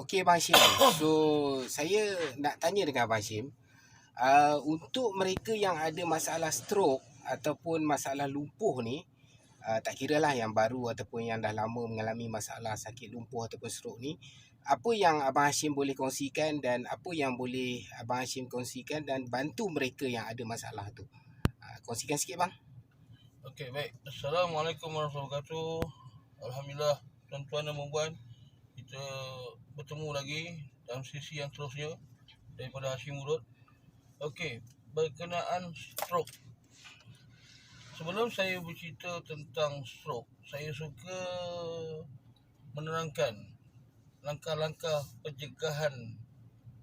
Okey Abang Hashim. So saya nak tanya dengan Abang Hashim, untuk mereka yang ada masalah stroke ataupun masalah lumpuh ni, tak kiralah yang baru ataupun yang dah lama mengalami masalah sakit lumpuh ataupun stroke ni, apa yang Abang Hashim boleh kongsikan dan apa yang boleh Abang Hashim kongsikan dan bantu mereka yang ada masalah tu? Kongsikan sikit bang. Okey, baik. Assalamualaikum warahmatullahi wabarakatuh. Alhamdulillah, tuan-tuan dan puan-puan, kita bertemu lagi dalam sesi yang seterusnya daripada Hashim Urut. Okey, berkenaan stroke. Sebelum saya bercerita tentang stroke, saya suka menerangkan langkah-langkah pencegahan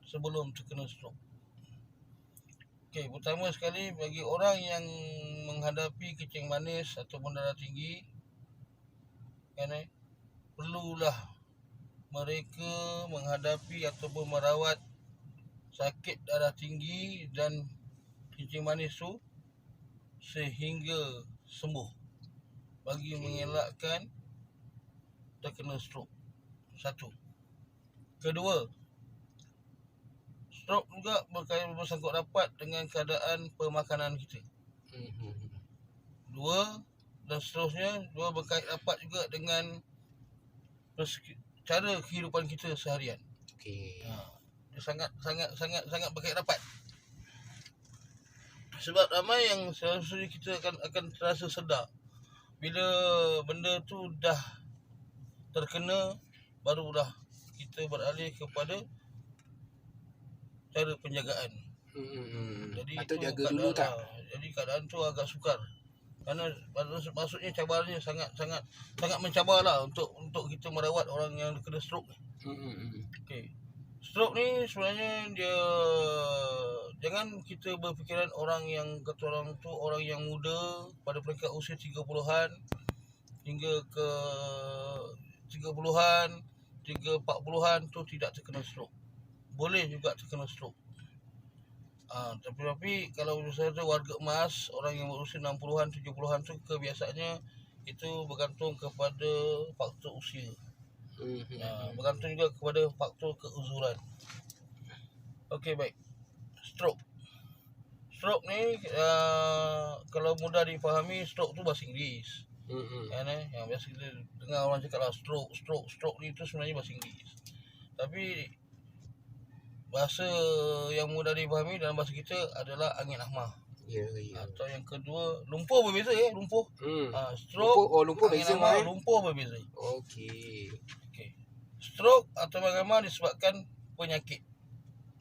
sebelum terkena stroke. Okey, pertama sekali bagi orang yang menghadapi kencing manis ataupun darah tinggi, perlulah mereka menghadapi ataupun merawat sakit darah tinggi dan kencing manis tu sehingga sembuh bagi mengelakkan terkena stroke. Satu. Kedua, stroke juga bersangkut rapat dengan keadaan pemakanan kita. Dua, dan seterusnya, dua berkait rapat juga dengan cara kehidupan kita seharian. Okey. Dia sangat berkait rapat. Sebab ramai yang selalunya kita akan terasa sedar bila benda tu dah terkena, barulah kita beralih kepada cara penjagaan. Jadi patut itu jaga dulu tak? Jadi keadaan tu agak sukar. Kerana maksudnya cabarannya sangat mencabarlah untuk kita merawat orang yang kena stroke. Okey. Stroke ni sebenarnya dia, jangan kita berfikiran orang yang kata orang tu orang yang muda pada peringkat usia 30-an hingga ke 30-an, 40-an tu tidak terkena stroke. Boleh juga terkena stroke. Tapi kalau misalnya warga emas, orang yang berusia 60-an, 70-an tu kebiasaannya itu bergantung kepada faktor usia. Bergantung juga kepada faktor keuzuran. Okey, baik. Stroke ni kalau mudah difahami, stroke tu bahasa Inggeris. Yang biasa kita dengar orang cakap lah stroke ni tu sebenarnya bahasa Inggeris. Tapi bahasa yang mudah difahami dalam bahasa kita adalah angin ahmah. Ya. Atau yang kedua, lumpuh berbeza lumpuh. Lumpuh, Stroke, lumpuh angin beza ahmah, lumpuh berbeza. Okey. Stroke atau agama disebabkan penyakit,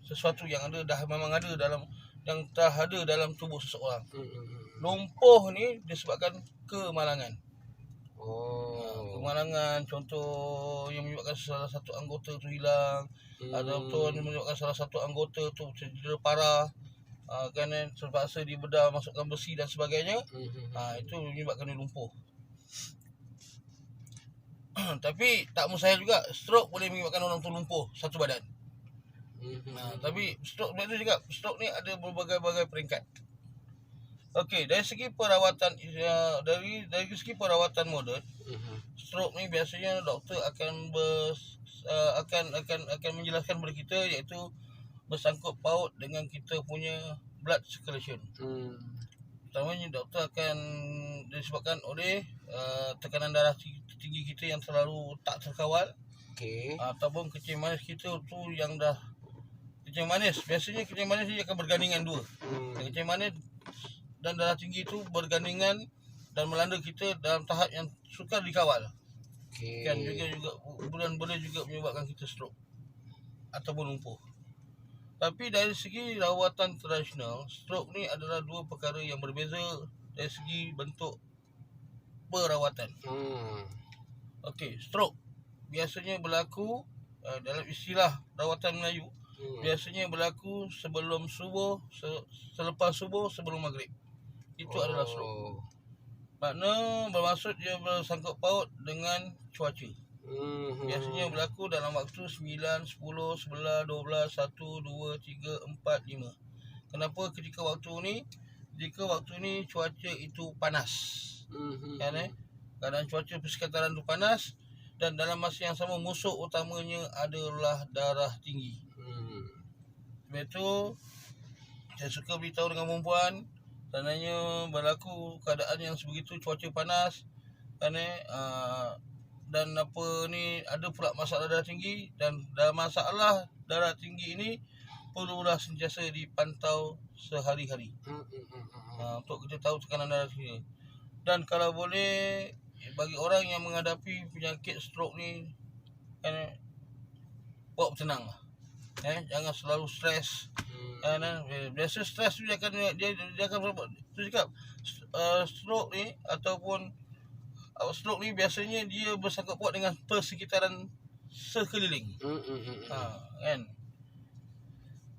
sesuatu yang memang ada dalam yang dah ada dalam tubuh seseorang. Lumpuh ni disebabkan kemalangan. Kemalangan, contoh yang menyebabkan salah satu anggota tu hilang, ataupun menyebabkan salah satu anggota tu cedera parah, terpaksa dibedah, masukkan besi dan sebagainya. Itu menyebabkan dia lumpuh. Tapi tak mustahil juga stroke boleh menyebabkan orang tu lumpuh satu badan. Tapi stroke juga, stroke ni ada berbagai-bagai peringkat. Okey, dari segi perawatan dari segi perawatan moden, stroke ni biasanya doktor akan menjelaskan kepada kita, iaitu bersangkut paut dengan kita punya blood circulation. Pertamanya doktor akan disebabkan oleh tekanan darah tinggi kita yang terlalu tak terkawal. Ataupun kencing manis kita tu yang dah kencing manis, biasanya kencing manis ni akan bergandingan dua. Kencing manis dan darah tinggi tu bergandingan dan melanda kita dalam tahap yang sukar dikawal. Kan boleh juga menyebabkan kita stroke ataupun lumpuh. Tapi dari segi rawatan tradisional, stroke ni adalah dua perkara yang berbeza dari segi bentuk perawatan. Okey, stroke biasanya berlaku dalam istilah rawatan Melayu, biasanya berlaku sebelum subuh, selepas subuh, sebelum maghrib. Itu adalah stroke. Makna bermaksud dia bersangkut paut dengan cuaca. Biasanya berlaku dalam waktu 9, 10, 11, 12, 1, 2, 3, 4, 5. Kenapa ketika waktu ni cuaca itu panas. Keadaan cuaca persekitaran itu panas dan dalam masa yang sama musuh utamanya adalah darah tinggi. Sebab itu saya suka beritahu dengan perempuan, tandanya berlaku keadaan yang sebegitu, cuaca panas kan, dan apa ni, ada pula masalah darah tinggi, dan dalam masalah darah tinggi ini perlulah sentiasa dipantau sehari-hari untuk kita tahu tekanan darah tinggi. Dan kalau boleh, bagi orang yang menghadapi penyakit stroke ni kan, bawa bertenang lah. Jangan selalu stres. Biasa stres tu dia akan tu cakap stroke ni ataupun stroke ni biasanya dia bersangkut paut dengan persekitaran sekeliling. Kan.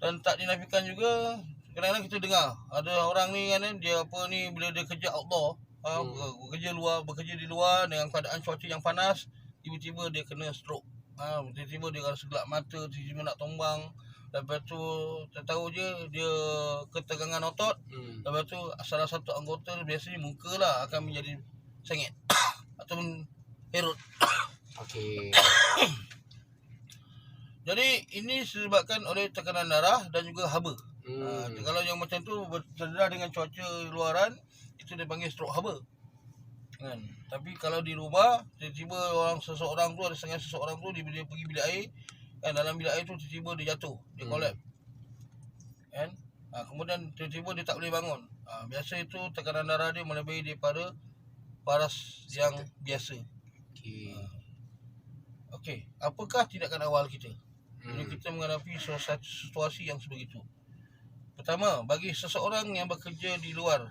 Dan tak dinafikan juga, kadang-kadang kita dengar ada orang ni kan, dia apa ni, bila dia kerja outdoor, bekerja di luar dengan keadaan cuaca yang panas, tiba-tiba dia kena stroke. Tiba-tiba dia rasa gelap mata, tiba-tiba nak tumbang. Lepas tu tak tahu je dia ketegangan otot. Lepas tu salah satu anggota biasanya muka lah akan menjadi sengit ataupun herut. Okey. Jadi ini disebabkan oleh tekanan darah dan juga haba. Kalau yang macam tu bercedera dengan cuaca luaran, itu dipanggil stroke haba. Kan? Tapi kalau di rumah, tiba-tiba seseorang tu ada sengaja seseorang tu dia pergi bilik air, kan, dalam bilik air tu tiba-tiba dia jatuh, dia collapse. Kan? Kemudian tiba-tiba dia tak boleh bangun. Biasa itu tekanan darah dia melebihi daripada paras yang biasa. Okey, apakah tindakan awal kita bila kita menghadapi situasi yang sebegitu? Pertama, bagi seseorang yang bekerja di luar,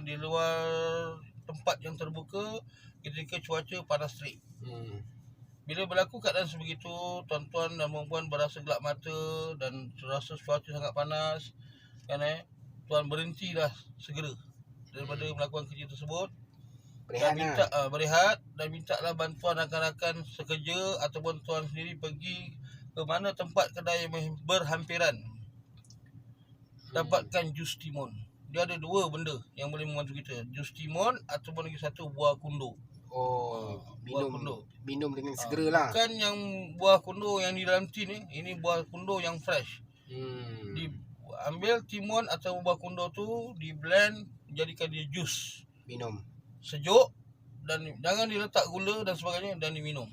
di luar tempat yang terbuka ketika cuaca panas terik. Bila berlaku keadaan sebegitu, tuan-tuan dan puan-puan berasa gelap mata dan terasa cuaca sangat panas, kan, tuan berhentilah segera daripada melakukan kerja tersebut. Berehat dan mintalah bantuan rakan-rakan sekerja ataupun tuan sendiri pergi ke mana tempat kedai yang berhampiran. Dapatkan jus timun. Dia ada dua benda yang boleh membantu kita, jus timun ataupun lagi satu buah kundo. Minum dengan segera lah. Bukan yang buah kundo yang di dalam tin ni, ini buah kundo yang fresh. Ambil timun atau buah kundo tu, di blend, jadikan dia jus. Minum. Sejuk, dan jangan diletak gula dan sebagainya, dan diminum.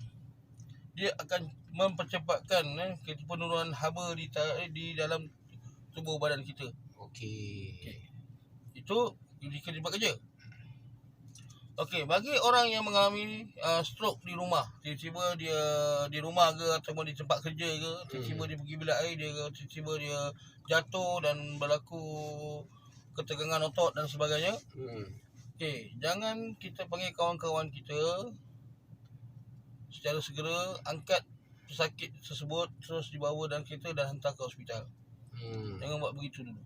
Dia akan mempercepatkan penurunan haba di dalam tubuh badan kita. Okey. Itu jika dia buat kerja. Okey, bagi orang yang mengalami stroke di rumah, tiba-tiba dia di rumah ke ataupun di tempat kerja ke, tiba-tiba dia pergi bilik air dia ke, tiba-tiba dia jatuh dan berlaku ketegangan otot dan sebagainya. Okey, jangan kita panggil kawan-kawan kita, secara segera angkat pesakit tersebut, terus dibawa dalam kereta dan hantar ke hospital. Jangan buat begitu dulu.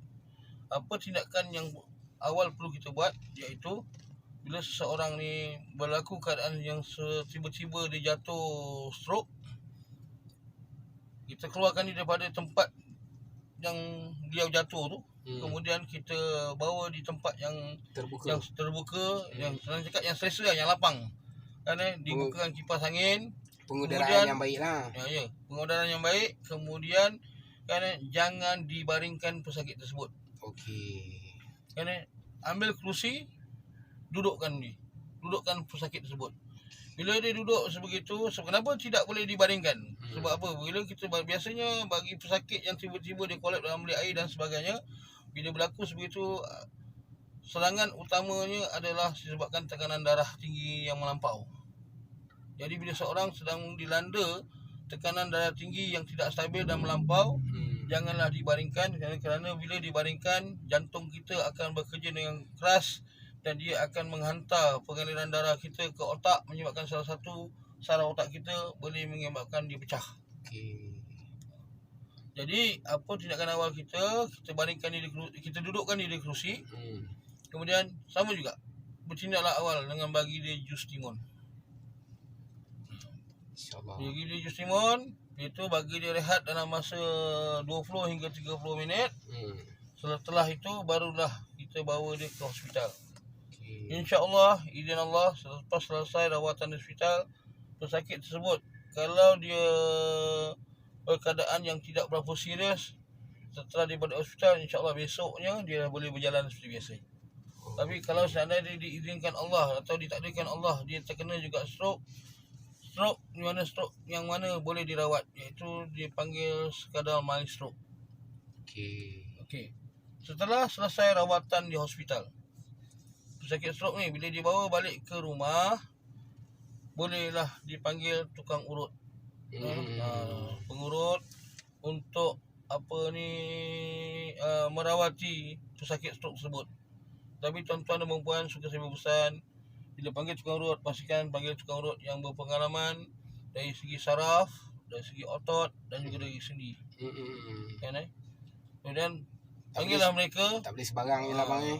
Apa tindakan yang awal perlu kita buat, iaitu bila seseorang ni berlaku keadaan yang tiba-tiba dia jatuh stroke, kita keluarkan dia daripada tempat yang dia jatuh tu. Kemudian kita bawa di tempat yang terbuka, yang senang cakap yang selesa, yang lapang. Kan, dibukakan kipas angin, pengudaraan yang baik lah. Ya, pengudaraan yang baik. Kemudian kan, jangan dibaringkan pesakit tersebut. Okey. Kan, ambil kerusi, dudukkan pesakit tersebut. Bila dia duduk sebegitu, kenapa tidak boleh dibaringkan? Sebab apa? Bila kita biasanya bagi pesakit yang tiba-tiba dia collapse dalam bilik air dan sebagainya, bila berlaku sebegitu, serangan utamanya adalah disebabkan tekanan darah tinggi yang melampau. Jadi bila seorang sedang dilanda tekanan darah tinggi yang tidak stabil dan melampau, janganlah dibaringkan, kerana bila dibaringkan, jantung kita akan bekerja dengan keras dan dia akan menghantar pengaliran darah kita ke otak, menyebabkan salah satu saraf otak kita boleh menyebabkan dia pecah. Jadi apa tindakan awal kita baringkan diri, kita dudukkan diri di kerusi. Kemudian sama juga, bertindaklah awal dengan bagi dia jus timun. InsyaAllah. Bagi dia jus timun, itu bagi dia rehat dalam masa 20 hingga 30 minit. Setelah itu barulah kita bawa dia ke hospital. InsyaAllah, izin Allah, selepas selesai rawatan di hospital, pesakit tersebut kalau dia berkeadaan yang tidak berapa serius, setelah daripada hospital, insyaAllah besoknya dia boleh berjalan seperti biasa. Tapi kalau seandainya diizinkan Allah atau ditakdirkan Allah dia terkena juga stroke stroke yang mana boleh dirawat, iaitu dipanggil sekadar mild stroke. Okey. Setelah selesai rawatan di hospital, pesakit stroke ni bila dibawa balik ke rumah, bolehlah dipanggil tukang urut. Pengurut untuk merawati pesakit stroke tersebut. Tapi tuan-tuan dan puan-puan, suka saya berpesan, bila panggil tukang urut, pastikan panggil tukang urut yang berpengalaman dari segi saraf, dari segi otot dan juga dari sendi. Kan Kemudian panggillah mereka. Tak boleh sebarang je lah bang ni.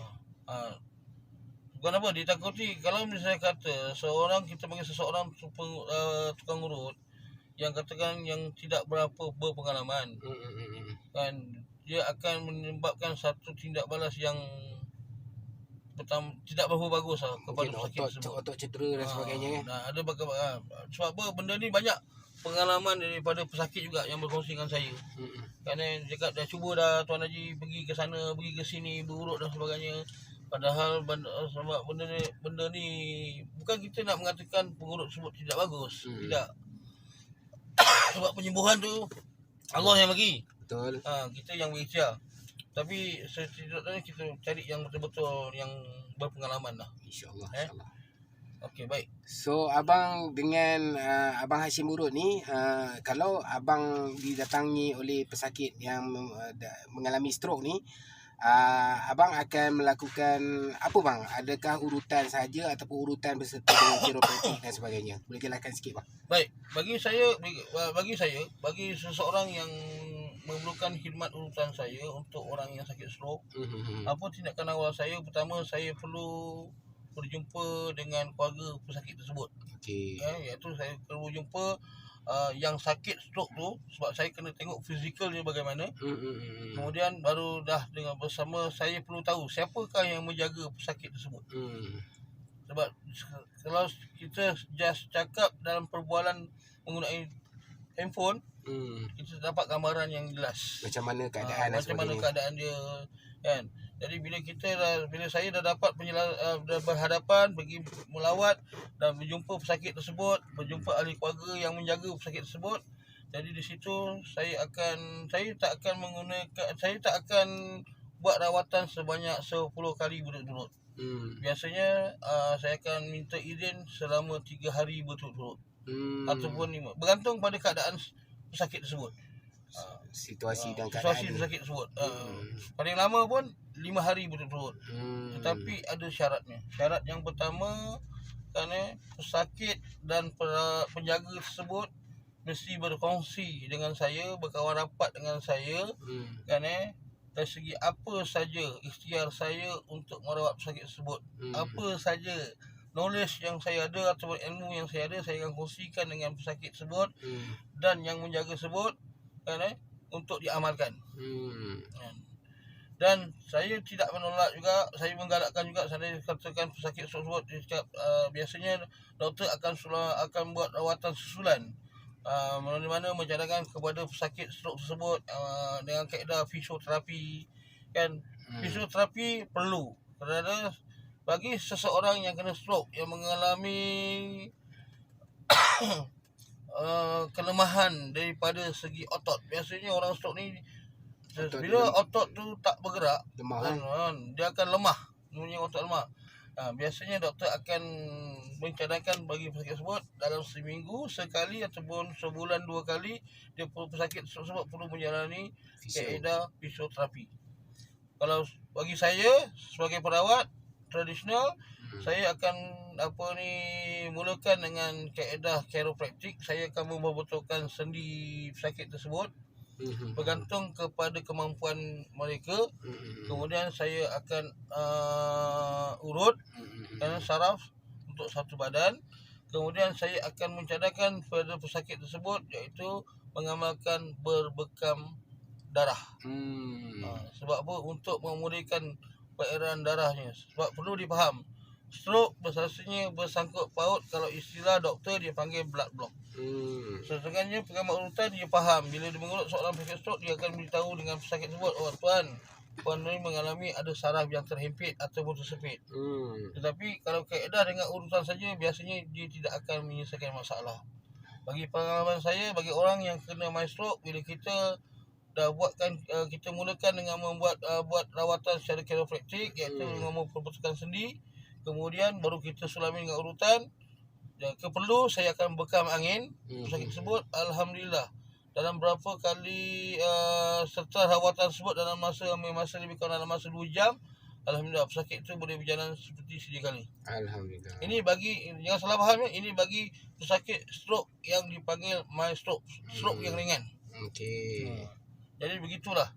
Bukan apa, ditakuti kalau misalnya kata kita panggil seseorang tukang urut yang katakan yang tidak berapa berpengalaman, kan dia akan menyebabkan satu tindak balas yang tidak berapa bagus kepada pesakit tersebut. Otot cedera dan sebagainya kan. Ada sebab apa, benda ni banyak pengalaman daripada pesakit juga yang berkongsi dengan saya. Kerana dia cakap dah cuba dah Tuan Haji pergi ke sana, pergi ke sini, berurut dan sebagainya. Padahal sebab benda ni bukan kita nak mengatakan pengurut tersebut tidak bagus. Tidak. Sebab penyembuhan tu Allah yang bagi. Betul. Kita yang berikhtiar. Tapi setidaknya kita cari yang betul-betul yang berpengalaman lah. InsyaAllah. Okey, baik. So abang dengan Abang Hashim Urut ni, kalau abang didatangi oleh pesakit yang mengalami stroke ni, abang akan melakukan apa bang? Adakah urutan saja ataupun urutan berserta dengan kiropraktik dan sebagainya? Boleh jelaskan sikit bang? Baik, bagi seseorang yang memerlukan khidmat urutan saya untuk orang yang sakit stroke, apa tindakan awal saya? Pertama, saya perlu berjumpa dengan keluarga pesakit tersebut. Iaitu saya perlu jumpa yang sakit stroke tu, sebab saya kena tengok fizikal dia bagaimana. Kemudian baru dah dengan bersama saya perlu tahu siapakah yang menjaga pesakit tersebut. Sebab kalau kita just cakap dalam perbualan menggunakan handphone, kita dapat gambaran yang jelas macam mana keadaan macam mana keadaan dia, kan. Jadi bila saya dah dapat dah berhadapan, pergi melawat dan berjumpa pesakit tersebut, berjumpa ahli keluarga yang menjaga pesakit tersebut, jadi di situ saya tak akan buat rawatan sebanyak 10 kali berturut-turut. Biasanya saya akan minta izin selama 3 hari berturut-turut, ataupun 5, bergantung pada keadaan pesakit tersebut, situasi dan keadaan pesakit tersebut. Paling lama pun 5 hari berturut-turut. Tetapi ada syaratnya. Syarat yang pertama, kerana pesakit dan penjaga tersebut mesti berkongsi dengan saya, berkawan rapat dengan saya, kerana dari segi apa saja ikhtiar saya untuk merawat pesakit tersebut, apa saja knowledge yang saya ada atau ilmu yang saya ada, saya akan kongsikan dengan pesakit tersebut dan yang menjaga tersebut, kan, untuk diamalkan. Dan saya tidak menolak juga, saya menggalakkan juga, saya katakan pesakit tersebut biasanya doktor akan buat rawatan susulan, mana-mana mencadangkan kepada pesakit stroke tersebut dengan kaedah fisioterapi, kan. Fisioterapi perlu kerana bagi seseorang yang kena stroke, yang mengalami kelemahan daripada segi otot. Biasanya orang stroke ni bila otot tu tak bergerak, dia akan lemah, namanya otot lemah. Biasanya doktor akan mencadangkan bagi pesakit tersebut dalam seminggu sekali ataupun sebulan 2 kali, pesakit tersebut perlu menjalani kaedah fisioterapi. Kalau bagi saya sebagai perawat tradisional, saya akan mulakan dengan kaedah chiropraktik. Saya akan membetulkan sendi pesakit tersebut bergantung kepada kemampuan mereka. Kemudian saya akan urut dan saraf untuk satu badan. Kemudian saya akan mencadangkan pada pesakit tersebut, iaitu mengamalkan berbekam darah. Sebab apa? Untuk memulihkan peredaran darahnya. Sebab perlu dipaham, stroke biasanya bersangkut paut, kalau istilah doktor dia panggil blood block. Setengahnya pengamat urutan dia faham bila dia mengurut soalan pesakit stroke, dia akan beritahu dengan pesakit tersebut, oh tuan ini mengalami ada saraf yang terhimpit ataupun tersepit. Tetapi kalau kaedah dengan urutan saja, biasanya dia tidak akan menyelesaikan masalah. Bagi pengalaman saya, bagi orang yang kena mild stroke, bila kita dah buatkan, kita mulakan dengan membuat buat rawatan secara chiropraktik, iaitu dengan memperbetul sendi, kemudian baru kita sulami dengan urutan. Keperlu saya akan bekam angin pesakit tersebut. Alhamdulillah, dalam berapa kali serta rawatan tersebut dalam masa lebih kurang dalam masa 2 jam, alhamdulillah pesakit itu boleh berjalan seperti sedia kali. Alhamdulillah. Ini bagi, jangan salah faham ya, ini bagi pesakit stroke yang dipanggil mild stroke, stroke yang ringan. Okey. Jadi begitulah.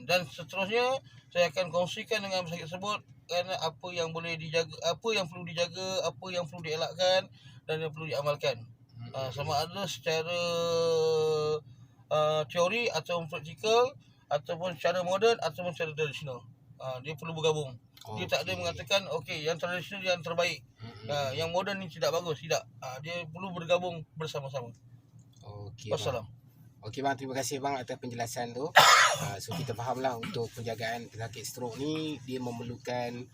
Dan seterusnya saya akan kongsikan dengan pesakit tersebut kerana apa yang boleh dijaga, apa yang perlu dijaga, apa yang perlu dielakkan dan yang perlu diamalkan. Sama ada secara teori atau praktikal, ataupun secara moden ataupun secara tradisional. Dia perlu bergabung. Dia tak ada mengatakan okey yang tradisional yang terbaik, yang moden ni tidak bagus, tidak. Dia perlu bergabung bersama-sama. Okey. Wassalam. Okey bang, terima kasih bang atas penjelasan tu. So kita fahamlah untuk penjagaan pesakit stroke ni dia memerlukan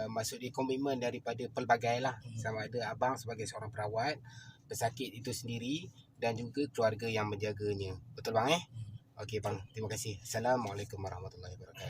maksud dia komitmen daripada pelbagai lah, sama ada abang sebagai seorang perawat, pesakit itu sendiri dan juga keluarga yang menjaganya. Betul bang Okey bang, terima kasih. Assalamualaikum warahmatullahi wabarakatuh.